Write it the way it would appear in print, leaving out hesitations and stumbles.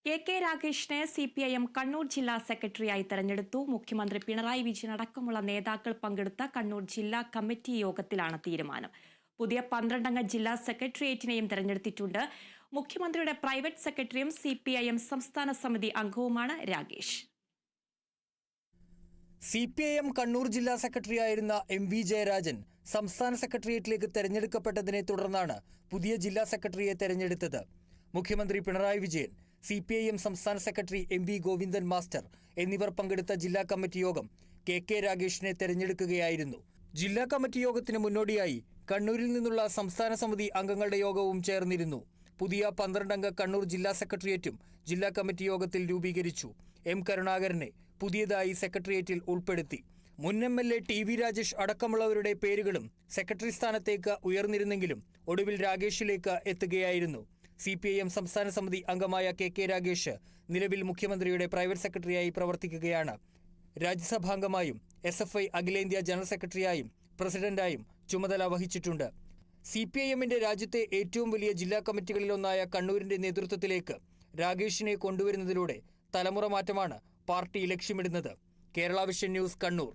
K രാഗേഷിനെ CPIM Kannur ജില്ലാ സെക്രട്ടറിയായി തെരഞ്ഞെടുത്തു. മുഖ്യമന്ത്രി പിണറായി വിജയൻ അടക്കമുള്ള നേതാക്കൾ പങ്കെടുത്ത കണ്ണൂർ ജില്ലാ കമ്മിറ്റി യോഗത്തിലാണ് തീരുമാനം. പുതിയ 12-അംഗ ജില്ലാ സെക്രട്ടേറിയറ്റിനെയും തെരഞ്ഞെടുത്തിട്ടുണ്ട്. മുഖ്യമന്ത്രിയുടെ പ്രൈവറ്റ് സെക്രട്ടറിയും CPIM സംസ്ഥാന സമിതി അംഗവുമാണ് രാഗേഷ്. CPIM കണ്ണൂർ ജില്ലാ സെക്രട്ടറിയായിരുന്ന MV ജയരാജൻ സംസ്ഥാന സെക്രട്ടേറിയറ്റിലേക്ക് തെരഞ്ഞെടുക്കപ്പെട്ടതിനെ തുടർന്നാണ് പുതിയ ജില്ലാ സെക്രട്ടറിയെ തെരഞ്ഞെടുത്തത്. മുഖ്യമന്ത്രി പിണറായി വിജയൻ, CPIM സംസ്ഥാന സെക്രട്ടറി MV ഗോവിന്ദൻ മാസ്റ്റർ എന്നിവർ പങ്കെടുത്ത ജില്ലാ കമ്മിറ്റി യോഗം കെ രാഗേഷിനെ തെരഞ്ഞെടുക്കുകയായിരുന്നു. ജില്ലാ കമ്മിറ്റി യോഗത്തിന് മുന്നോടിയായി കണ്ണൂരിൽ നിന്നുള്ള സംസ്ഥാന സമിതി അംഗങ്ങളുടെ യോഗവും ചേർന്നിരുന്നു. പുതിയ 12-അംഗ കണ്ണൂർ ജില്ലാ സെക്രട്ടേറിയറ്റും ജില്ലാ കമ്മിറ്റി യോഗത്തിൽ രൂപീകരിച്ചു. M കരുണാകരനെ പുതിയതായി സെക്രട്ടേറിയറ്റിൽ ഉൾപ്പെടുത്തി. മുൻ MLA TV രാജേഷ് അടക്കമുള്ളവരുടെ പേരുകളും സെക്രട്ടറി സ്ഥാനത്തേക്ക് ഉയർന്നിരുന്നെങ്കിലും ഒടുവിൽ രാഗേഷിലേക്ക് എത്തുകയായിരുന്നു. CPIM സംസ്ഥാന സമിതി അംഗമായ കെ രാഗേഷ് നിലവിൽ മുഖ്യമന്ത്രിയുടെ പ്രൈവറ്റ് സെക്രട്ടറിയായി പ്രവർത്തിക്കുകയാണ്. രാജ്യസഭാംഗമായും SFI അഖിലേന്ത്യാ ജനറൽ സെക്രട്ടറിയായും പ്രസിഡന്റായും ചുമതല വഹിച്ചിട്ടുണ്ട്. CPIMന്റെ രാജ്യത്തെ ഏറ്റവും വലിയ ജില്ലാ കമ്മിറ്റികളിലൊന്നായ കണ്ണൂരിന്റെ നേതൃത്വത്തിലേക്ക് രാഗേഷിനെ കൊണ്ടുവരുന്നതിലൂടെ തലമുറ മാറ്റമാണ് പാർട്ടി ലക്ഷ്യമിടുന്നത്. Kerala vision news, Kannur.